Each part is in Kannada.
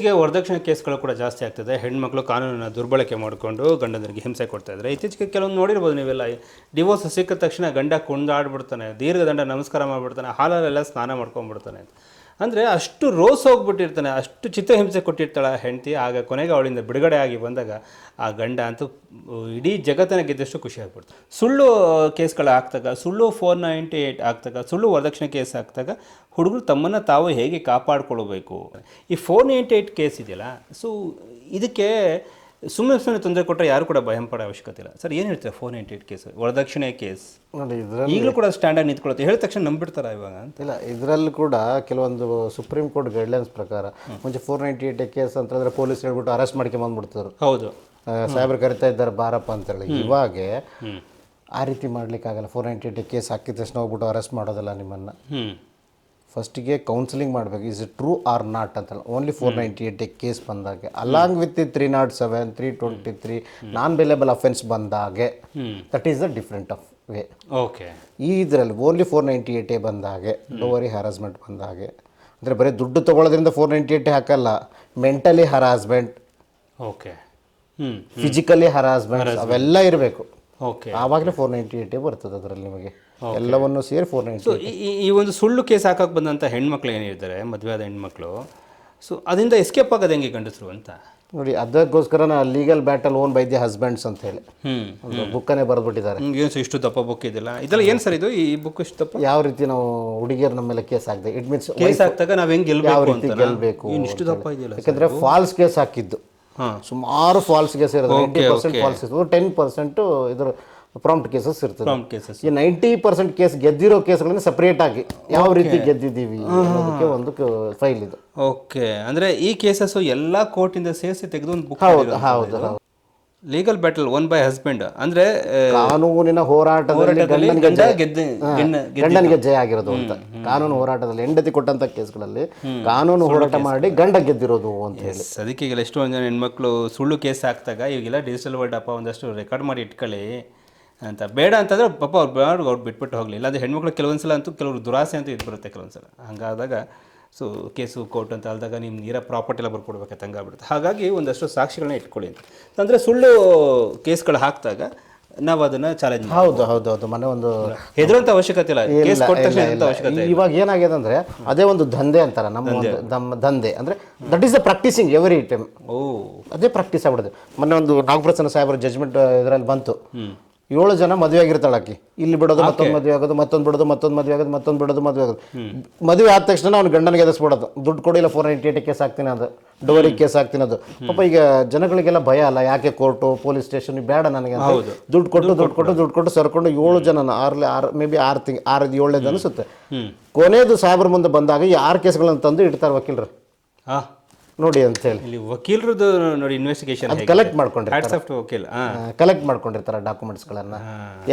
ಇತ್ತೀಚೆಗೆ ವರದಕ್ಷಿಣೆ ಕೇಸ್ಗಳು ಕೂಡ ಜಾಸ್ತಿ ಆಗ್ತದೆ. ಹೆಣ್ಮಕ್ಳು ಕಾನೂನನ್ನು ದುರ್ಬಳಕೆ ಮಾಡಿಕೊಂಡು ಗಂಡನಿಗೆ ಹಿಂಸೆ ಕೊಡ್ತಾ ಇದ್ದಾರೆ. ಇತ್ತೀಚೆಗೆ ಕೆಲವೊಂದು ನೋಡಿರ್ಬೋದು ನೀವೆಲ್ಲ, ಡಿವೋರ್ಸ್ ಸಿಕ್ಕಿದ ತಕ್ಷಣ ಗಂಡ ಕುಣಿದಾಡ್ಬಿಡ್ತಾನೆ, ದೀರ್ಘದಂಡ ನಮಸ್ಕಾರ ಮಾಡಿಬಿಡ್ತಾನೆ, ಹಾಲಲ್ಲೆಲ್ಲ ಸ್ನಾನ ಮಾಡ್ಕೊಂಡ್ಬಿಡ್ತಾನೆ. ಅಂದರೆ ಅಷ್ಟು ರೋಸ್ ಹೋಗ್ಬಿಟ್ಟಿರ್ತಾನೆ, ಅಷ್ಟು ಚಿತ್ರಹಿಂಸೆ ಕೊಟ್ಟಿರ್ತಾಳೆ ಹೆಂಡತಿ. ಆಗ ಕೊನೆಗೆ ಅವಳಿಂದ ಬಿಡುಗಡೆ ಆಗಿ ಬಂದಾಗ ಆ ಗಂಡ ಅಂತೂ ಇಡೀ ಜಗತ್ತನ್ನು ಗೆದ್ದಷ್ಟು ಖುಷಿ ಆಗ್ಬಿಡ್ತಾರೆ. ಸುಳ್ಳು ಕೇಸ್ಗಳು ಆಗ್ತಾಗ, ಸುಳ್ಳು 498 ಆಗ್ತಾಗ, ಸುಳ್ಳು ವರದಕ್ಷಿಣೆ ಕೇಸ್ ಆಗ್ತಾಗ ಹುಡುಗರು ತಮ್ಮನ್ನು ತಾವು ಹೇಗೆ ಕಾಪಾಡಿಕೊಳ್ಬೇಕು. ಈ 498 ಕೇಸ್ ಇದೆಯಲ್ಲ, ಸೊ ಇದಕ್ಕೆ ಸುಮ್ಮನೆ ತೊಂದರೆ ಕೊಟ್ಟರೆ ಯಾರು ಕೂಡ ಭಯ ಪಡೋ ಅವಶ್ಯಕತೆ ಇಲ್ಲ. ಸರ್ ಏನು ಹೇಳ್ತಾರೆ 498 ಕೇಸ್ ವರದಕ್ಷಿಣೆ ಕೇಸ್ ನೋಡಿ, ಇದರಲ್ಲಿ ಈಗಲೂ ಕೂಡ ಸ್ಟ್ಯಾಂಡರ್ಡ್ ನಿಂತ್ಕೊಳುತ್ತೆ, ಹೇಳಿದ ತಕ್ಷಣ ನಂಬಿಡ್ತಾರ ಇವಾಗ ಅಂತ ಇಲ್ಲ. ಇದರಲ್ಲಿ ಕೂಡ ಕೆಲವೊಂದು ಸುಪ್ರೀಂ ಕೋರ್ಟ್ ಗೈಡ್ಲೈನ್ಸ್ ಪ್ರಕಾರ ಮುಂಚೆ 498 ಕೇಸ್ ಅಂತಂದರೆ ಪೊಲೀಸ್ ಹೇಳ್ಬಿಟ್ಟು ಅರೆಸ್ಟ್ ಮಾಡ್ಕೊಂಬಂದ್ಬಿಡ್ತಾರೆ. ಹೌದು, ಸಾಹೇಬ್ರು ಕರಿತಾ ಇದ್ದಾರೆ ಬಾರಪ್ಪ ಅಂತೇಳಿ. ಇವಾಗ ಆ ರೀತಿ ಮಾಡ್ಲಿಕ್ಕಾಗಲ್ಲ. 498 ಕೇಸ್ ಹಾಕಿದ ತಕ್ಷಣ ಹೋಗ್ಬಿಟ್ಟು ಅರೆಸ್ಟ್ ಮಾಡೋದಲ್ಲ ನಿಮ್ಮನ್ನು. ಫಸ್ಟಿಗೆ ಕೌನ್ಸಿಲಿಂಗ್ ಮಾಡಬೇಕು, is it true or not ಅಂತಲ್ಲ. ಓನ್ಲಿ 498 ಕೇಸ್ ಬಂದಾಗೆ, along with 307, 323 non bailable offence ಬಂದಾಗೆ, that is the different of way. Okay, ಈ ಇದರಲ್ಲಿ ಓನ್ಲಿ 498 ಬಂದಾಗೆ, ಲೋವರಿ ಹರಾಸ್ಮೆಂಟ್ ಬಂದಾಗೆ, ಅಂದರೆ ಬರೀ ದುಡ್ಡು ತೊಗೊಳೋದ್ರಿಂದ 498 ಹಾಕಲ್ಲ. Mentally harassment, okay, physically harassment ಅವೆಲ್ಲ ಇರಬೇಕು. ಓಕೆ, ಆವಾಗಲೇ 498 ಬರ್ತದೆ ಅದರಲ್ಲಿ ನಿಮಗೆ ಎಲ್ಲವನ್ನು ಸೇರಿ 498. ಸೊ ಈ ಒಂದು ಸುಳ್ಳು ಕೇಸ್ ಹಾಕಕ್ಕೆ ಬಂದಂಥ ಹೆಣ್ಮಕ್ಳು ಏನಿರ್ತಾರೆ, ಮದುವೆ ಆದ ಹೆಣ್ಮಕ್ಳು, ಸೊ ಅದರಿಂದ ಎಸ್ಕೇಪ್ ಆಗೋದು ಹೆಂಗೆ ಗಂಡಸರು ಅಂತ ನೋಡಿ. ಅದಕ್ಕೋಸ್ಕರ legal battle own by the husbands ಅಂತ ಹೇಳಿ ಒಂದು ಬುಕ್ಕನ್ನೇ ಬರೆದ್ಬಿಟ್ಟಿದ್ದಾರೆ. ಏನು ಇಷ್ಟು ದಪ್ಪ ಬುಕ್ ಇದೆಲ್ಲ, ಇದೆಲ್ಲ ಏನು ಸರ್ ಇದು, ಈ ಬುಕ್ ಇಷ್ಟು ದಪ್ಪ? ಯಾವ ರೀತಿ ನಾವು ಹುಡುಗಿಯರ ನಮ್ಮ ಮೇಲೆ ಕೇಸ್ ಹಾಕಿದೆ, ಇಟ್ ಮೀನ್ಸ್ ಕೇಸ್ ಹಾಕ್ತಾಗ ನಾವು ಹೆಂಗೆ ಯಾವ ರೀತಿ ಗೆಲ್ಲಬೇಕು. ಇಷ್ಟು ದಪ್ಪ ಇದೆಯಲ್ಲ, ಯಾಕಂದ್ರೆ ಫಾಲ್ಸ್ ಕೇಸ್ ಹಾಕಿದ್ದು ಸುಮಾರು ಫಾಲ್ಸ್ ಕೇಸ್ ಇರೋದು. 90% ಫಾಲ್ಸ್ ಇರ್ತದೆ, 10% ಇದ್ರ ಪ್ರಾಂಪ್ಟ್ ಕೇಸಸ್ ಇರ್ತದೆ. ಈ 90% ಕೇಸ್ ಗೆದ್ದಿರೋ ಕೇಸ್ಗಳನ್ನ ಸಪ್ರೇಟ್ ಆಗಿ ಯಾವ ರೀತಿ ಗೆದ್ದಿದ್ದೀವಿ ಅನ್ನೋದಕ್ಕೆ ಒಂದು ಫೈಲ್ ಇದು. ಓಕೆ, ಅಂದರೆ ಈ ಕೇಸಸ್ ಎಲ್ಲ ಕೋರ್ಟಿಂದ ಸೇರಿಸಿ ತೆಗೆದು ಒಂದು ಬುಕ್. ಹೌದು ಹೌದು ಹೌದು. Legal battle one by husband, ಅಂದರೆ ಕಾನೂನಿನ ಹೋರಾಟದಲ್ಲಿ ಗಂಡನಿಗೆ ಜಯ ಆಗಿರೋದು ಅಂತ. ಕಾನೂನು ಹೋರಾಟದಲ್ಲಿ ಹೆಂಡತಿ ಕೊಟ್ಟಂತ ಕೇಸ್ಗಳಲ್ಲಿ ಕಾನೂನು ಹೋರಾಟ ಮಾಡಿ ಗಂಡ ಗೆದ್ದಿರೋದು ಅಂತ ಹೇಳಿ. ಅದಕ್ಕೆ ಈಗ ಎಷ್ಟೊಂದು ಜನ ಹೆಣ್ಮಕ್ಳು ಸುಳ್ಳು ಕೇಸ್ ಹಾಕ್ತಾಗ ಈಗೆಲ್ಲ ಡಿಜಿಟಲ್ ವರ್ಲ್ಡ್ ಅಪ್ಪ ಒಂದಷ್ಟು ರೆಕಾರ್ಡ್ ಮಾಡಿ ಇಟ್ಕೊಳ್ಳಿ ಅಂತ, ಬೇಡ ಅಂತಂದರೆ ಪಾಪ ಅವ್ರು ಬಿಟ್ಬಿಟ್ಟು ಹೋಗಲಿ. ಇಲ್ಲಾಂದರೆ ಹೆಣ್ಮಕ್ಳು ಕೆಲವೊಂದ್ಸಲ ಅಂತೂ ಕೆಲವರು ದುರಾಸೆ ಅಂತೂ ಇದು ಬರುತ್ತೆ ಕೆಲವೊಂದ್ಸಲ. ಹಂಗಾದಾಗ ಸೊ ಕೇಸು ಕೋರ್ಟ್ ಅಂತ ಅಲ್ದಾಗ ನಿಮ್ಮ ನೀರ ಪ್ರಾಪರ್ಟಿ ಎಲ್ಲ ಬರ್ಕೊಡ್ಬೇಕಂತ ಹಂಗಾಗ್ಬಿಡುತ್ತೆ. ಹಾಗಾಗಿ ಒಂದಷ್ಟು ಸಾಕ್ಷಿಗಳನ್ನ ಇಟ್ಕೊಳ್ಳಿ ಅಂತ. ಅಂದರೆ ಸುಳ್ಳು ಕೇಸ್ಗಳು ಹಾಕ್ದಾಗ ನಾವು ಅದನ್ನು ಚಾಲೆಂಜ್ ಮಾಡಿ. ಹೌದು ಹೌದು ಹೌದು. ಮೊನ್ನೆ ಒಂದು ಹೆದರುವಂಥ ಅವಶ್ಯಕತೆ ಇಲ್ಲ, ಕೇಸ್ ಕೊಟ್ಟ ತಕ್ಷಣ ಅವಶ್ಯಕತೆ. ಇವಾಗ ಏನಾಗಿದೆ ಅಂದರೆ ಅದೇ ಒಂದು ದಂಧೆ ಅಂತಾರೆ ನಮ್ಮ ದಂಧೆ. ಅಂದರೆ that is the practising every time. ಅದೇ ಪ್ರಾಕ್ಟೀಸ್ ಆಗ್ಬಿಡುತ್ತೆ. ಮೊನ್ನೆ ಒಂದು ನಾಗಪ್ರಸನ್ನ ಸಾಹೇಬರ ಜಜ್ಮೆಂಟ್ ಇದರಲ್ಲಿ ಬಂತು. 7 ಜನ ಮದುವೆ ಆಗಿರ್ತಾಳೆ ಆಕಿ, ಇಲ್ಲಿ ಬಿಡೋದು, ಮತ್ತೊಂದು ಮದುವೆ ಆಗೋದು, ಮತ್ತೊಂದು ಬಿಡೋದು, ಮತ್ತೊಂದು ಮದುವೆ ಆಗೋದು, ಮತ್ತೊಂದು ಬಿಡೋದು, ಮದುವೆ ಆಗೋದು. ಮದುವೆ ಆದ ತಕ್ಷಣ ಅವ್ನು ಗಂಡನಿಗೆ ಎದಸ್ಬಿಡೋದು, ದುಡ್ಡು ಕೊಡಿಲ್ಲ 498 ಕೇಸ್ ಹಾಕ್ತೀನಿ, ಅದು ಡೋರಿ ಕೇಸ್ ಹಾಕ್ತೀನಿ. ಅದು ಪಾಪ ಈಗ ಜನಗಳಿಗೆಲ್ಲ ಭಯ ಅಲ್ಲ, ಯಾಕೆ ಕೋರ್ಟು ಪೊಲೀಸ್ ಸ್ಟೇಷನ್ ಬೇಡ ನನಗೆ ಅಂತ ದುಡ್ಡು ಕೊಟ್ಟು ಸರ್ಕೊಂಡು 7 ಜನ ಮೇ ಬಿ 6 ಅನಿಸುತ್ತೆ. ಕೊನೆಯದು ಸಾಹೇಬ್ರ ಮುಂದೆ ಬಂದಾಗ ಈ 6 ಕೇಸ್ಗಳನ್ನು ತಂದು ಇಡ್ತಾರೆ ವಕೀಲರು ನೋಡಿ ಅಂತ ಹೇಳಿ. ಇಲ್ಲಿ ವಕೀಲರದ್ದು ನೋಡಿ ಇನ್ವೆಸ್ಟಿಗೇಷನ್ ಕಲೆಕ್ಟ್ ಮಾಡ್ಕೊಂಡಿರ್ತಾರೆ ಡಾಕ್ಯುಮೆಂಟ್ಸ್ಗಳನ್ನು,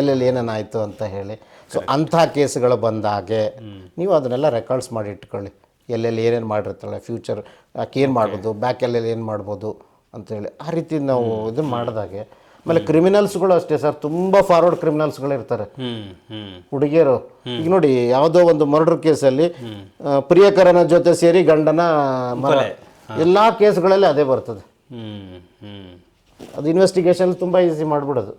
ಎಲ್ಲೆಲ್ಲಿ ಏನೇನಾಯಿತು ಅಂತ ಹೇಳಿ. ಸೊ ಅಂಥ ಕೇಸ್ಗಳು ಬಂದಾಗೆ ನೀವು ಅದನ್ನೆಲ್ಲ ರೆಕಾರ್ಡ್ಸ್ ಮಾಡಿ ಇಟ್ಕೊಳ್ಳಿ. ಎಲ್ಲೆಲ್ಲಿ ಏನೇನು ಮಾಡಿರ್ತಾಳೆ, ಫ್ಯೂಚರ್ ಆಕೆ ಏನು ಮಾಡ್ಬೋದು, ಬ್ಯಾಕ್ ಎಲ್ಲೆಲ್ಲಿ ಏನು ಮಾಡ್ಬೋದು ಅಂತೇಳಿ. ಆ ರೀತಿ ನಾವು ಇದನ್ನು ಮಾಡಿದಾಗೆ. ಆಮೇಲೆ ಕ್ರಿಮಿನಲ್ಸ್ಗಳು ಅಷ್ಟೇ ಸರ್, ತುಂಬ ಫಾರ್ವರ್ಡ್ ಕ್ರಿಮಿನಲ್ಸ್ಗಳು ಇರ್ತಾರೆ ಹುಡುಗಿಯರು. ಈಗ ನೋಡಿ, ಯಾವುದೋ ಒಂದು ಮರ್ಡರ್ ಕೇಸಲ್ಲಿ ಪ್ರಿಯಕರನ ಜೊತೆ ಸೇರಿ ಗಂಡನ ಎಲ್ಲ ಕೇಸ್ಗಳಲ್ಲಿ ಅದೇ ಬರ್ತದೆ. ಅದು ಇನ್ವೆಸ್ಟಿಗೇಷನ್ ತುಂಬ ಈಸಿ ಮಾಡಿಬಿಡೋದು.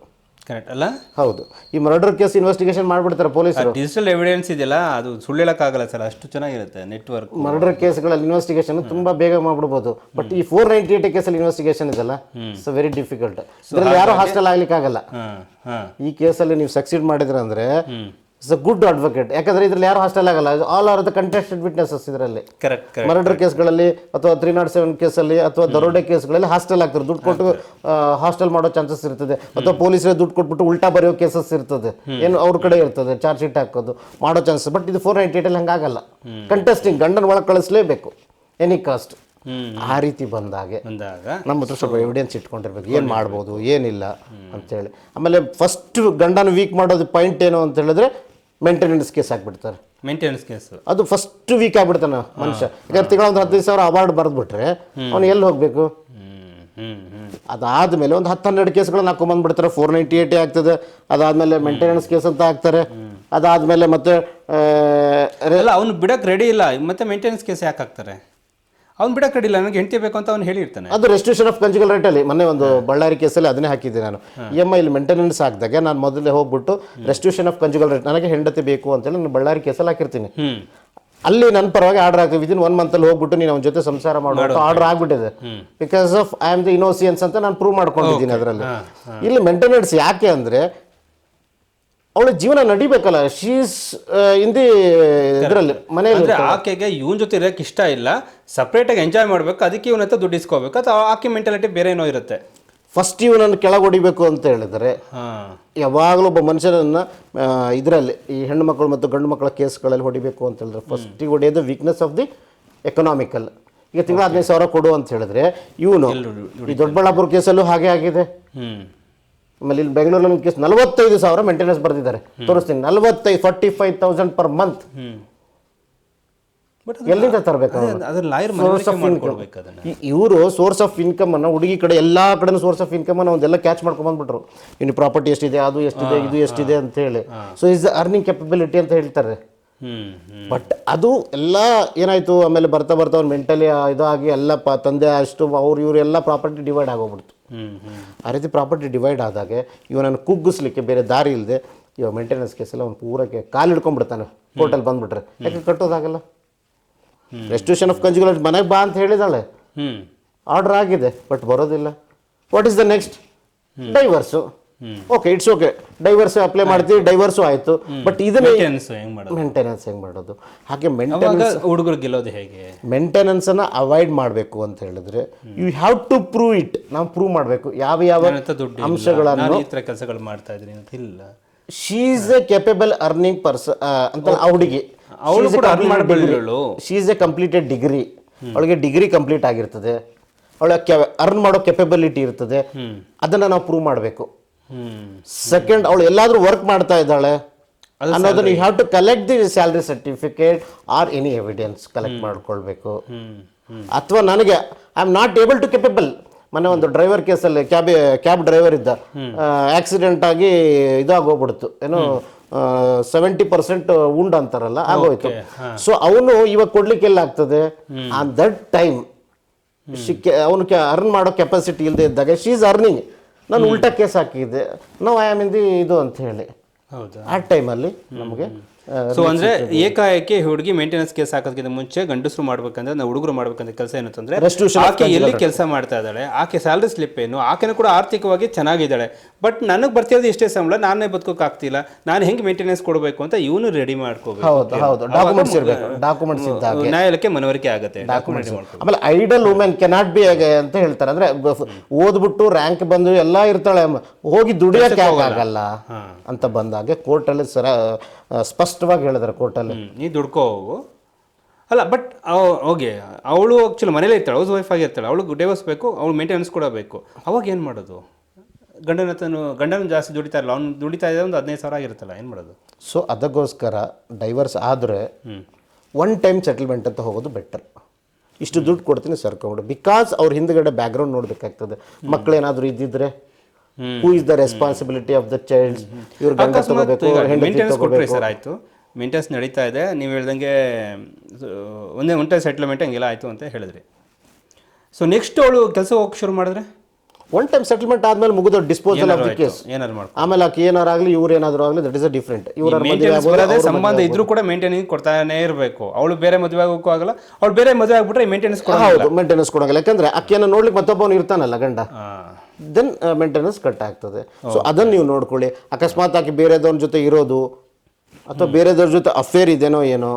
ಕರೆಕ್ಟ್ ಅಲ್ಲ? ಹೌದು. ಈ ಮರ್ಡರ್ ಕೇಸ್ ಇನ್ವೆಸ್ಟಿಗೇಷನ್ ಮಾಡಿಬಿಡ್ತಾರೆ ಪೊಲೀಸರು. ಡಿಜಿಟಲ್ ಎವಿಡೆನ್ಸ್ ಇದೆಯಲ್ಲ, ಅದು ಸುಳ್ಳು ಹೇಳೋಕ್ಕಾಗಲ್ಲ ಸರ್, ಅಷ್ಟು ಚೆನ್ನಾಗಿರುತ್ತೆ ನೆಟ್ವರ್ಕ್. ಮರ್ಡರ್ ಕೇಸ್ಗಳಲ್ಲಿ ಇನ್ವೆಸ್ಟಿಗೇಷನ್ ತುಂಬ ಬೇಗ ಮಾಡ್ಬಿಡ್ಬೋದು. ಬಟ್ ಈ 498 ಕೇಸಲ್ಲಿ ಇನ್ವೆಸ್ಟಿಗೇಷನ್ ಇದೆಲ್ಲ, ಇಟ್ಸ್ ವೆರಿ ಡಿಫಿಕಲ್ಟ್. ಇದರಲ್ಲಿ ಯಾರು ಹಾಸ್ಟೆಲ್ ಆಗ್ಲಿಕ್ಕಾಗಲ್ಲ. ಈ ಕೇಸಲ್ಲಿ ನೀವು ಸಕ್ಸೀಡ್ ಮಾಡಿದ್ರೆ ಅಂದರೆ ಇಟ್ಸ್ ಅ ಗುಡ್ ಅಡ್ವೊಕೇಟ್. ಯಾಕಂದ್ರೆ ಇದ್ರಲ್ಲಿ ಯಾರು ಹಾಸ್ಟೆಲ್ ಆಗಲ್ಲ, all are the contested witnesses. ಇದರಲ್ಲಿ ಮರ್ಡರ್ ಕೇಸ್ಗಳಲ್ಲಿ ಅಥವಾ 307 ಕೇಸಲ್ಲಿ ಅಥವಾ ದರೋಡೆ ಕೇಸ್ಗಳಲ್ಲಿ ಹಾಸ್ಟೆಲ್ ಆಗ್ತಾರೆ. ದುಡ್ಡು ಕೊಟ್ಟು ಹಾಸ್ಟೆಲ್ ಮಾಡೋ ಚಾನ್ಸಸ್ ಇರ್ತದೆ. ಅಥವಾ ಪೊಲೀಸರೇ ದುಡ್ಡು ಕೊಟ್ಬಿಟ್ಟು ಉಲ್ಟಾ ಬರೆಯೋ ಕೇಸಸ್ ಇರ್ತದೆ, ಏನು ಅವ್ರ ಕಡೆ ಇರ್ತದೆ, ಚಾರ್ಜ್ ಶೀಟ್ ಹಾಕೋದು ಮಾಡೋ ಚಾನ್ಸಸ್. ಬಟ್ ಇದು 498 ಹಂಗಾಗಲ್ಲ. ಕಂಟೆಸ್ಟಿಂಗ್ ಗಂಡನ ಒಳಗೆ ಕಳಿಸ್ಲೇಬೇಕು ಎನಿ ಕಾಸ್ಟ್. ಆ ರೀತಿ ಬಂದಾಗ ನಮ್ಮ ಹತ್ರ ಸ್ವಲ್ಪ ಎವಿಡೆನ್ಸ್ ಇಟ್ಕೊಂಡಿರ್ಬೇಕು, ಏನು ಮಾಡ್ಬೋದು ಏನಿಲ್ಲ ಅಂತೇಳಿ. ಆಮೇಲೆ ಫಸ್ಟ್ ಗಂಡನ ವೀಕ್ ಮಾಡೋದು ಪಾಯಿಂಟ್ ಏನು ಅಂತ ಹೇಳಿದ್ರೆ ಮೇಂಟೆನೆನ್ಸ್ ಕೇಸ್ ಹಾಕ್ಬಿಡ್ತಾರೆ. ಮೇಂಟೆನೆನ್ಸ್ ಕೇಸ್ ಅದು ಫಸ್ಟ್ ವೀಕ್ ಆಗ್ಬಿಡ್ತಾನೆ ಮನುಷ್ಯ. ಈಗ ತಿಂಗಳ ಒಂದು 15,000 ಅವಾರ್ಡ್ ಬರೆದ್ಬಿಟ್ರೆ ಅವ್ನು ಎಲ್ಲಿ ಹೋಗ್ಬೇಕು? ಅದಾದ್ಮೇಲೆ ಒಂದು 10-12 ಕೇಸ್ಗಳನ್ನ ಹಾಕೊಂಡ್ಬಂದ್ಬಿಡ್ತಾರೆ. 498 ಆಗ್ತದೆ. ಅದಾದ್ಮೇಲೆ ಮೇಂಟೆನೆನ್ಸ್ ಕೇಸ್ ಅಂತ ಹಾಕ್ತಾರೆ. ಅದಾದ್ಮೇಲೆ ಮತ್ತೆ ಅವನು ಬಿಡಕ್ಕೆ ರೆಡಿ ಇಲ್ಲ, ಮತ್ತೆ ಮೇಂಟೆನೆನ್ಸ್ ಕೇಸ್ ಯಾಕೆ ಹಾಕ್ತಾರೆ? ಅವ್ನು ಬಿಡಕ್ಕಡಿಲ್ಲ, ನನಗೆ ಹೆಂಡತಿ ಬೇಕು ಅಂತ ಅವ್ನು ಹೇಳಿರ್ತಾನೆ. ಅದು ರೆಸ್ಟ್ರಿಕ್ಷನ್ ಆಫ್ ಕಂಜುಗಲ್ ರೈಟಲ್ಲಿ ಮೊನ್ನೆ ಒಂದು ಬಳ್ಳಾರಿ ಕೇಸಲ್ಲಿ ಅದನ್ನೇ ಹಾಕಿದ್ದೆ ನಾನು. EMI ಇಲ್ಲಿ ಮೇಂಟೆನೆನ್ಸ್ ಹಾಕಿದಾಗ ನಾನು ಮೊದಲೇ ಹೋಗ್ಬಿಟ್ಟು ರೆಸ್ಟ್ರಿಕ್ಷನ್ ಆಫ್ ಕಂಜುಗಲ್ ರೈಟ್, ನನಗೆ ಹೆಂಡತಿ ಬೇಕು ಅಂತೇಳಿ ನಾನು ಬಳ್ಳಾರಿ ಕೇಸಲ್ಲಿ ಹಾಕಿರ್ತೀನಿ. ಅಲ್ಲಿ ನನ್ನ ಪರವಾಗಿ ಆರ್ಡರ್ ಆಗ್ತೀವಿ, ವಿದಿನ್ 1 ಮಂತಲ್ಲಿ ಹೋಗ್ಬಿಟ್ಟು ನೀನು ಅವನ ಜೊತೆ ಸಂಸಾರ ಮಾಡೋದು ಆರ್ಡರ್ ಆಗ್ಬಿಟ್ಟಿದೆ. Because of I am the innocence ಅಂತ ನಾನು ಪ್ರೂವ್ ಮಾಡ್ಕೊಂಡಿದ್ದೀನಿ ಅದರಲ್ಲಿ. ಇಲ್ಲಿ ಮೇಂಟೆನೆನ್ಸ್ ಯಾಕೆ ಅಂದರೆ ಅವಳ ಜೀವನ ನಡಿಬೇಕಲ್ಲ, ಶೀಸ್ ಇನ್ ದಿ ಇದರಲ್ಲಿ ಮನೆಯಲ್ಲಿ. ಆಕೆಗೆ ಇವನ್ ಜೊತೆ ಇರೋಕೆ ಇಷ್ಟ ಇಲ್ಲ, ಸಪ್ರೇಟಾಗಿ ಎಂಜಾಯ್ ಮಾಡಬೇಕು, ಅದಕ್ಕೆ ಇವನ ಹತ್ರ ದುಡ್ಡು ಇಸ್ಕೋಬೇಕು, ಅಥವಾ ಆಕೆ ಮೆಂಟಾಲಿಟಿ ಬೇರೆ ಏನೋ ಇರುತ್ತೆ. ಫಸ್ಟ್ ಇವನನ್ನು ಕೆಳಗೆ ಹೊಡಿಬೇಕು ಅಂತ ಹೇಳಿದರೆ ಯಾವಾಗಲೂ ಒಬ್ಬ ಮನುಷ್ಯನನ್ನು ಇದರಲ್ಲಿ ಈ ಹೆಣ್ಣು ಮಕ್ಕಳು ಮತ್ತು ಗಂಡು ಮಕ್ಕಳ ಕೇಸ್ಗಳಲ್ಲಿ ಹೊಡಿಬೇಕು ಅಂತ ಹೇಳಿದ್ರೆ ಫಸ್ಟಿಗೆ ಹೊಡೆಯೋದು ವೀಕ್ನೆಸ್ ಆಫ್ ದಿ ಎಕನಾಮಿಕಲ್. ಈಗ ತಿಂಗಳ 15,000 ಕೊಡು ಅಂತ ಹೇಳಿದ್ರೆ ಇವನು ಈ ದೊಡ್ಡಬಳ್ಳಾಪುರ ಕೇಸಲ್ಲೂ ಹಾಗೆ ಆಗಿದೆ. ಆಮೇಲೆ ಇಲ್ಲಿ ಬೆಂಗಳೂರಲ್ಲಿ ಕೇಸ್ 45,000 ಮೇಂಟೆನೆನ್ಸ್ ಬರ್ತಿದ್ದಾರೆ, ತೋರಿಸ್ತೀನಿ. 45,000 ಪರ್ ಮಂತ್ ಎಲ್ಲಿಂದ ತರಬೇಕು? ಇವರು ಸೋರ್ಸ್ ಆಫ್ ಇನ್ಕಮ್ ಅನ್ನ ಹುಡುಗಿ ಕಡೆ ಎಲ್ಲಾ ಕಡೆ ಸೋರ್ಸ್ ಆಫ್ ಇನ್ಕಮ್ ಅನ್ನ ಒಂದೆಲ್ಲ ಕ್ಯಾಚ್ ಮಾಡ್ಕೊಂಡ್ ಬಂದ್ಬಿಟ್ರು. ಇನ್ನು ಪ್ರಾಪರ್ಟಿ ಎಷ್ಟಿದೆ, ಅದು ಎಷ್ಟಿದೆ, ಇದು ಎಷ್ಟಿದೆ ಅಂತ ಹೇಳಿ. ಸೊ ಇಸ್ ಅರ್ನಿಂಗ್ ಕೆಪಬಿಲಿಟಿ ಅಂತ ಹೇಳ್ತಾರೆ. ಬಟ್ ಅದು ಎಲ್ಲ ಏನಾಯ್ತು, ಆಮೇಲೆ ಬರ್ತಾ ಬರ್ತಾ ಅವ್ರು ಮೆಂಟಲಿ ಇದಾಗಿ ಎಲ್ಲ ತಂದೆ ಅಷ್ಟು ಅವ್ರು ಇವರು ಎಲ್ಲ ಪ್ರಾಪರ್ಟಿ ಡಿವೈಡ್ ಆಗೋಗ್ಬಿಡ್ತು. ಆ ರೀತಿ ಪ್ರಾಪರ್ಟಿ ಡಿವೈಡ್ ಆದಾಗೆ ಇವನನ್ನು ಕುಗ್ಗಿಸ್ಲಿಕ್ಕೆ ಬೇರೆ ದಾರಿ ಇಲ್ಲದೆ ಇವಾಗ ಮೇಂಟೆನೆನ್ಸ್ ಕೇಸೆಲ್ಲ ಅವ್ನು ಪೂರಕ್ಕೆ ಕಾಲು ಹಿಡ್ಕೊಂಡ್ಬಿಡ್ತಾನೆ ಕೋರ್ಟಲ್ಲಿ ಬಂದ್ಬಿಟ್ರೆ. ಯಾಕೆ ಕಟ್ಟೋದಾಗಲ್ಲ? ರೆಸ್ಟ್ರಿಕ್ಷನ್ ಆಫ್ ಕಂಜುಗಲ್ ಮನೆಗೆ ಬಾ ಅಂತ ಹೇಳಿದಾಳೆ, ಆರ್ಡರ್ ಆಗಿದೆ, ಬಟ್ ಬರೋದಿಲ್ಲ. What is the next? Divorce. Okay, it's okay, divorce apply ಮಾಡ್ತೀವಿ, ಡೈವರ್ಸು ಆಯಿತು. ಬಟ್ ಇದನ್ನೇ ಮೇಂಟೆನೆನ್ಸ್ ಹೆಂಗೆ ಮಾಡೋದು? ಹಾಗೆ ಮೇಂಟೆನೆನ್ಸ್ ಹುಡುಗರು ಗೆಲ್ಲೋದು ಹೇಗೆ? ಮೇಂಟೆನೆನ್ಸನ್ನು ಅವಾಯ್ಡ್ ಮಾಡಬೇಕು ಅಂತ ಹೇಳಿದ್ರೆ you have to prove it. ನಾವು ಪ್ರೂವ್ ಮಾಡಬೇಕು ಯಾವ ಯಾವ ಅಂಶಗಳನ್ನು ಕೆಲಸಗಳು ಮಾಡ್ತಾ ಇದ್ರಿ ಅಂತ ಇಲ್ಲ. She is a capable earning person ಅಂತ ಆ ಹುಡುಗಿ. She is a completed degree, ಅವಳಿಗೆ ಡಿಗ್ರಿ ಕಂಪ್ಲೀಟ್ ಆಗಿರ್ತದೆ, ಅವಳ ಅರ್ನ್ ಮಾಡೋ ಕೆಪಬಿಲಿಟಿ ಇರ್ತದೆ. ಅದನ್ನು ನಾವು ಪ್ರೂವ್ ಮಾಡಬೇಕು. ಸೆಕೆಂಡ್, ಅವಳು ಎಲ್ಲಾದರೂ ವರ್ಕ್ ಮಾಡ್ತಾ ಇದ್ದಾಳೆ ಅನ್ನೋದನ್ನ you have to collect the salary certificate or any evidence collect ಮಾಡ್ಕೊಳ್ಬೇಕು. ಅಥವಾ ನನಗೆ I am not able to capable. ಮೊನ್ನೆ ಒಂದು ಡ್ರೈವರ್ ಕೇಸಲ್ಲಿ ಕ್ಯಾಬ್ ಡ್ರೈವರ್ ಇದ್ದ, ಆಕ್ಸಿಡೆಂಟ್ ಆಗಿ ಇದಾಗೋಗ್ಬಿಡ್ತು, ಏನು 70% ಉಂಡ್ ಅಂತಾರಲ್ಲ, ಆಗೋಯ್ತು. ಸೊ ಅವನು ಇವಾಗ ಕೊಡ್ಲಿಕ್ಕೆ ಎಲ್ಲ ಆಗ್ತದೆ. ಆನ್ ದಟ್ ಟೈಮ್ ಅವನು ಅರ್ನ್ ಮಾಡೋ ಕೆಪಾಸಿಟಿ ಇಲ್ಲದೆ ಇದ್ದಾಗ ಶಿ ಈಸ್ ಅರ್ನಿಂಗ್. ನಾನು ಉಲ್ಟಾ ಕೇಸ್ ಹಾಕಿದ್ದೆ, no I am in the ಇದು ಅಂತ ಹೇಳಿ. ಆ ಟೈಮಲ್ಲಿ ನಮಗೆ ಸೊ ಅಂದರೆ ಏಕಾಏಕಿ ಹುಡುಗಿ ಮೇಂಟೆನೆನ್ಸ್ ಕೇಸ್ ಹಾಕೋದಕ್ಕಿಂತ ಮುಂಚೆ ಗಂಡಸರು ಮಾಡ್ಬೇಕಂದ್ರೆ ನಾವು ಹುಡುಗರು ಮಾಡ್ಬೇಕಂತ ಕೆಲಸ ಏನಂತಂದ್ರೆ, ಆಕೆ ಎಲ್ಲಿ ಕೆಲಸ ಮಾಡ್ತಾ ಇದ್ದಾಳೆ, ಆಕೆ ಸ್ಯಾಲರಿ ಸ್ಲಿಪ್ ಏನು, ಆಕೆನೂ ಕೂಡ ಆರ್ಥಿಕವಾಗಿ ಚೆನ್ನಾಗಿದ್ದಾಳೆ, ಬಟ್ ನನಗೆ ಬರ್ತಿರೋದು ಇಷ್ಟೇ ಸಂಬಳ, ನಾನೇ ಬದುಕೋಕೆ ಆಗ್ತಿಲ್ಲ, ನಾನು ಹೆಂಗೆ ಮೇಂಟೆನೆನ್ಸ್ ಕೊಡಬೇಕು ಅಂತ ಇವನು ರೆಡಿ ಮಾಡ್ಕೋಬೇಕು. ನ್ಯಾಯಾಲಯಕ್ಕೆ ಮನವರಿಕೆ ಆಗುತ್ತೆ. ಆಮೇಲೆ ಐಡಲ್ ವುಮೆನ್ ಕೆನಾಟ್ ಬಿ ಅಂತ ಹೇಳ್ತಾರೆ. ಅಂದ್ರೆ ಓದ್ಬಿಟ್ಟು ರ್ಯಾಂಕ್ ಬಂದು ಎಲ್ಲ ಇರ್ತಾಳೆ, ಹೋಗಿ ದುಡಿಯೋಕೆ ಆಗಲ್ಲ ಅಂತ ಬಂದಾಗ ಕೋರ್ಟಲ್ಲಿ ಸ್ಪಷ್ಟವಾಗಿ ಹೇಳಿದಾರೆ ಕೋರ್ಟಲ್ಲಿ, ನೀ ದುಡ್ಕೋ ಹೋಗು ಅಲ್ಲ. ಬಟ್ ಹೋಗಿ ಅವಳು ಆ್ಯಕ್ಚುಲಿ ಮನೇಲೇ ಇರ್ತಾಳೆ, ಹೌಸ್ ವೈಫ್ ಆಗಿರ್ತಾಳೆ, ಅವಳು ಡೈವರ್ಸ್ ಬೇಕು, ಅವಳು ಮೇಂಟೆನೆನ್ಸ್ ಕೂಡ ಬೇಕು. ಅವಾಗ ಏನು ಮಾಡೋದು? ಗಂಡನ ಜಾಸ್ತಿ ದುಡಿತಾ ಇರಲ್ಲ, ಅವ್ನು ದುಡಿತಾ ಇದ್ದರೆ ಒಂದು 15,000 ಆಗಿರುತ್ತಲ್ಲ, ಏನು ಮಾಡೋದು? ಸೊ ಅದಕ್ಕೋಸ್ಕರ ಡೈವರ್ಸ್ ಆದರೆ 1 ಟೈಮ್ ಸೆಟಲ್ಮೆಂಟ್ ಅಂತ ಹೋಗೋದು ಬೆಟರ್. ಇಷ್ಟು ದುಡ್ಡು ಕೊಡ್ತೀನಿ ಸರ್ಕೊಂಡು, ಬಿಕಾಸ್ ಅವ್ರ ಹಿಂದ್ಗಡೆ ಬ್ಯಾಕ್ಗ್ರೌಂಡ್ ನೋಡಬೇಕಾಗ್ತದೆ. ಮಕ್ಕಳೇನಾದರೂ ಇದ್ದಿದ್ರೆ who is the responsibility of the child, ಇವ್ರು ಗಂಡ ತಗೋಬೇಕು, ಹೆಂಡತಿ ತಗೋಬೇಕು. ಆಯಿತು, ಮೇಂಟೆನೆನ್ಸ್ ನಡೀತಾ ಇದೆ, ನೀವು ಹೇಳ್ದಂಗೆ ಒನ್ ಟೈಮ್ ಸೆಟಲ್ಮೆಂಟ್ ಹಂಗೆಲ್ಲ ಆಯಿತು ಅಂತ ಹೇಳಿದ್ರಿ. ಸೊ ನೆಕ್ಸ್ಟ್ ಅವಳು ಕೆಲಸ ಹೋಗಕ್ಕೆ ಶುರು ಮಾಡಿದ್ರೆ 1 ಟೈಮ್ ಸೆಟಲ್ಮೆಂಟ್ ಆದ್ಮೇಲೆ ಮುಗಿದ ಡಿಸ್ಪೋಸಲ್ ಆಫ್ ದಿ ಕೇಸ್. ಆಮೇಲೆ ಆಕೆ ಏನಾರು ಆಗಲಿ, ಇವ್ರು ಏನಾದರೂ ಆಗಲಿ, ದಟ್ ಇಸ್ ಅ ಡಿಫ್ರೆಂಟ್. ಇವರ ಸಂಬಂಧ ಇದ್ರೂ ಕೂಡ ಮೇಂಟೆನೆನ್ಸ್ ಕೊಡ್ತಾನೆ ಇರಬೇಕು. ಅವಳು ಬೇರೆ ಮದುವೆ ಆಗೋಕ್ಕೂ ಆಗಲ್ಲ, ಅವಳು ಬೇರೆ ಮದುವೆ ಆಗ್ಬಿಟ್ರೆ ಮೇಂಟೆನೆನ್ಸ್ ಹೌದು ಮೇಂಟೆನೆನ್ಸ್ ಕೊಡೋಂಗಿಲ್ಲ. ಯಾಕಂದ್ರೆ ಆಕೆಯನ್ನು ನೋಡ್ಲಿಕ್ಕೆ ಮತ್ತೊಬ್ಬನು ಇರ್ತಾನಲ್ಲ ಗಂಡ, ದೆನ್ ಮೇಂಟೆನೆನ್ಸ್ ಕಟ್ ಆಗ್ತದೆ. ಸೊ ಅದನ್ನು ನೀವು ನೋಡ್ಕೊಳ್ಳಿ. ಅಕಸ್ಮಾತ್ ಆಕೆ ಬೇರೆದವ್ರ ಜೊತೆ ಇರೋದು ಅಥವಾ ಬೇರೆದವ್ರ ಜೊತೆ ಅಫೇರ್ ಇದೇನೋ ಏನೋ,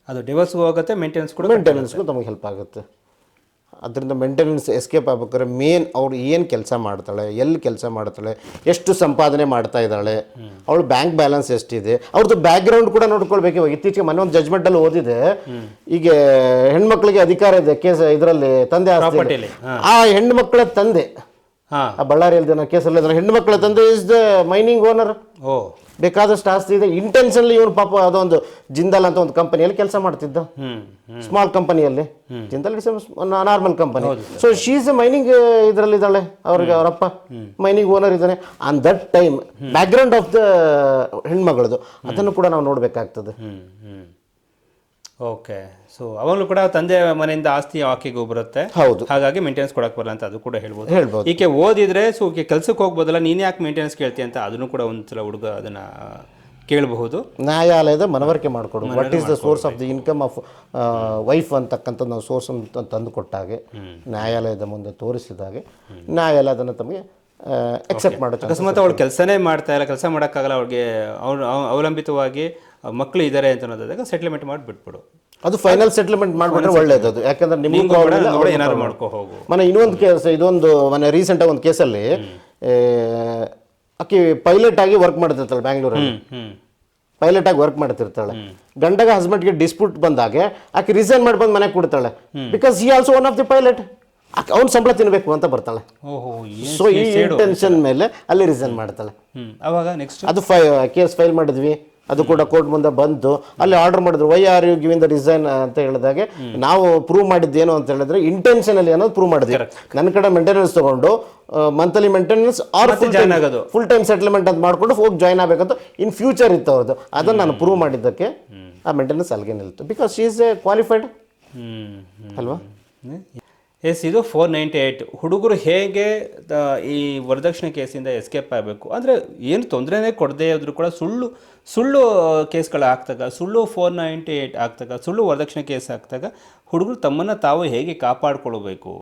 ಅದು ಡಿವೋರ್ಸ್ಗೂ ಹೋಗುತ್ತೆ, ಮೇಂಟೆನೆನ್ಸ್ಗೂ ನಮಗೆ ಹೆಲ್ಪ್ ಆಗುತ್ತೆ. ಅದರಿಂದ ಮೇಂಟೆನೆನ್ಸ್ ಎಸ್ಕೇಪ್ ಆಗ್ಬೇಕಾದ್ರೆ ಮೇನ್ ಅವ್ರು ಏನು ಕೆಲಸ ಮಾಡ್ತಾಳೆ, ಎಲ್ಲಿ ಕೆಲಸ ಮಾಡ್ತಾಳೆ, ಎಷ್ಟು ಸಂಪಾದನೆ ಮಾಡ್ತಾ ಇದ್ದಾಳೆ, ಅವಳು ಬ್ಯಾಂಕ್ ಬ್ಯಾಲೆನ್ಸ್ ಎಷ್ಟಿದೆ, ಅವ್ರದ್ದು ಬ್ಯಾಕ್ಗ್ರೌಂಡ್ ಕೂಡ ನೋಡ್ಕೊಳ್ಬೇಕು. ಇವಾಗ ಇತ್ತೀಚೆಗೆ ಮೊನ್ನೆ ಒಂದು ಜಜ್ಮೆಂಟಲ್ಲಿ ಓದಿದೆ, ಈಗ ಹೆಣ್ಮಕ್ಳಿಗೆ ಅಧಿಕಾರ ಇದೆ ಕೇಸ್ ಇದರಲ್ಲಿ ತಂದೆ ಆಸ್ತಿ. ಆ ಹೆಣ್ಮಕ್ಳ ತಂದೆ ಆ ಬಳ್ಳಾರಿಯಲ್ಲಿ ಕೇಸಲ್ಲಿ ಹೆಣ್ಣು ಮಕ್ಕಳ ತಂದೆ ಇಸ್ ದ ಮೈನಿಂಗ್ ಓನರ್. ಬೇಕಾದಷ್ಟು ಆಸ್ತಿ ಇದೆ. ಇಂಟೆನ್ಷನ್ಲಿ ಇವನು ಪಾಪ ಅದೊಂದು ಜಿಂದಾಲ್ ಅಂತ ಒಂದು ಕಂಪನಿಯಲ್ಲಿ ಕೆಲಸ ಮಾಡ್ತಿದ್ದ, ಸ್ಮಾಲ್ ಕಂಪನಿಯಲ್ಲಿ. Jindal it's normal company. So she is a mining ಇದರಲ್ಲಿದ್ದಾಳೆ, ಅವ್ರಿಗೆ ಅವರಪ್ಪ ಮೈನಿಂಗ್ ಓನರ್ ಇದ್ದಾನೆ. On that time background of the ಹೆಣ್ಮಗಳದು ಅದನ್ನು ಕೂಡ ನಾವು ನೋಡಬೇಕಾಗ್ತದೆ. ಓಕೆ. ಸೊ ಅವಾಗಲೂ ಕೂಡ ತಂದೆ ಮನೆಯಿಂದ ಆಸ್ತಿ ಆಕೆಗೂ ಬರುತ್ತೆ, ಹೌದು ಹಾಗಾಗಿ ಮೇಂಟೆನೆನ್ಸ್ ಕೊಡಕ್ಕೆ ಬರಲ್ಲ ಅಂತ ಅದು ಕೂಡ ಹೇಳ್ಬೋದು. ಹೇಳ್ಬೋದು. ಈಕೆ ಓದಿದ್ರೆ ಸೊ ಈಕೆ ಕೆಲ್ಸಕ್ಕೆ ಹೋಗ್ಬೋದಲ್ಲ, ನೀನು ಯಾಕೆ ಮೇಂಟೆನೆನ್ಸ್ ಕೇಳ್ತೀಯ ಅಂತ ಅದನ್ನು ಕೂಡ ಒಂದ್ಸಲ ಹುಡುಗ ಅದನ್ನು ಕೇಳಬಹುದು. ನ್ಯಾಯಾಲಯದ ಮನವರಿಕೆ ಮಾಡಿಕೊಡು, what is the source of the income of wife ಅಂತಕ್ಕಂಥ ನಾವು ಸೋರ್ಸ್ ಅಂತ ತಂದು ಕೊಟ್ಟಾಗೆ, ನ್ಯಾಯಾಲಯದ ಮುಂದೆ ತೋರಿಸಿದಾಗೆ ನ್ಯಾಯಾಲಯ ಅದನ್ನು ತಮಗೆ ಎಕ್ಸೆಪ್ಟ್ ಮಾಡೋದು. ಅಕಸ್ಮಾತ್ ಅವಳು ಕೆಲಸನೇ ಮಾಡ್ತಾ ಇಲ್ಲ, ಕೆಲಸ ಮಾಡೋಕ್ಕಾಗಲ್ಲ, ಅವಳಿಗೆ ಅವಲಂಬಿತವಾಗಿ ಮಕ್ಕಳು ಇದ್ದಾರೆ ಅಂತ ಅನ್ನೋದಾಗ ಸೆಟ್ಲ್ಮೆಂಟ್ ಮಾಡಿ ಬಿಟ್ಬಿಡು. ಅದು ಫೈನಲ್ ಸೆಟ್ಲ್ಮೆಂಟ್ ಮಾಡಿಬಿಟ್ರೆ ಒಳ್ಳೇದು. ಯಾಕಂದ್ರೆ ನಿಮಗೂ ಏನಾದ್ರು ಮಾಡ್ಕೋ ಹೋಗು. ಮನೆ ಇನ್ನೊಂದು ಕೇಸ್, ಇದೊಂದು ಮನೆ ರೀಸೆಂಟಾಗಿ ಒಂದು ಕೇಸಲ್ಲಿ ಆಕೆ ಪೈಲಟ್ ಆಗಿ ವರ್ಕ್ ಮಾಡ್ತಿರ್ತಾಳೆ ಬ್ಯಾಂಗ್ಳೂರಲ್ಲಿ, ಪೈಲಟ್ ಆಗಿ ವರ್ಕ್ ಮಾಡ್ತಿರ್ತಾಳೆ. ಗಂಡಗ ಹಸ್ಬೆಂಡ್ಗೆ ಡಿಸ್ಪ್ಯೂಟ್ ಬಂದಾಗೆ ಆಕೆ ರಿಸೈನ್ ಮಾಡಿ ಬಂದು ಮನೆಗೆ ಕೊಡ್ತಾಳೆ, because he also one of the pilot. ಅವ್ನ ಸಂಬಳ ತಿನ್ಬೇಕು ಅಂತ ಬರ್ತಾಳೆ. ಸೊ ಈ ಇಂಟೆನ್ಷನ್ ಮೇಲೆ ಅಲ್ಲಿ ರಿಸೈನ್ ಮಾಡ್ತಾಳೆ. ಅವಾಗ ನೆಕ್ಸ್ಟ್ ಅದು ಕೇಸ್ ಫೈಲ್ ಮಾಡಿದ್ವಿ, ಅದು ಕೂಡ ಕೋರ್ಟ್ ಮುಂದೆ ಬಂತು. ಅಲ್ಲಿ ಆರ್ಡರ್ ಮಾಡಿದ್ರು, why are you giving the resign ಅಂತ ಹೇಳಿದಾಗೆ ನಾವು ಪ್ರೂವ್ ಮಾಡಿದ್ದೇನು ಅಂತ ಹೇಳಿದ್ರೆ ಇಂಟೆನ್ಷನಲ್ಲಿ ಅನ್ನೋದು ಪ್ರೂವ್ ಮಾಡಿದ್ವಿ. ನನ್ನ ಕಡೆ ಮೇಂಟೆನೆನ್ಸ್ ತಗೊಂಡು monthly maintenance or full time settlement ಅಂತ ಮಾಡ್ಕೊಂಡು ಹೋಗಿ ಜಾಯ್ನ್ ಆಗಬೇಕಂತ ಇನ್ ಫ್ಯೂಚರ್ ಇತ್ತು ಅವ್ರದ್ದು. ಅದನ್ನು ನಾನು ಪ್ರೂವ್ ಮಾಡಿದ್ದಕ್ಕೆ ಆ ಮೇಂಟೆನೆನ್ಸ್ ಅಲ್ಲಿಗೆ ನಿಲ್ತು, because she is a qualified ಅಲ್ವಾ. ಎಸ್, ಇದು 498. ಹುಡುಗರು ಹೇಗೆ ಈ ವರದಕ್ಷಿಣೆ ಕೇಸಿಂದ ಎಸ್ಕೇಪ್ ಆಗಬೇಕು ಅಂದರೆ ಏನು ತೊಂದರೆನೇ ಕೊಡದೇ ಇದ್ರೂ ಕೂಡ ಸುಳ್ಳು ಕೇಸ್ಗಳು ಆಗ್ತಾಗ, ಸುಳ್ಳು 498 ಆಗ್ತಾಗ, ಸುಳ್ಳು ವರದಕ್ಷಿಣೆ ಕೇಸ್ ಆಗ್ತಾಗ ಹುಡುಗರು ತಮ್ಮನ್ನು ತಾವು ಹೇಗೆ ಕಾಪಾಡಿಕೊಳ್ಬೇಕು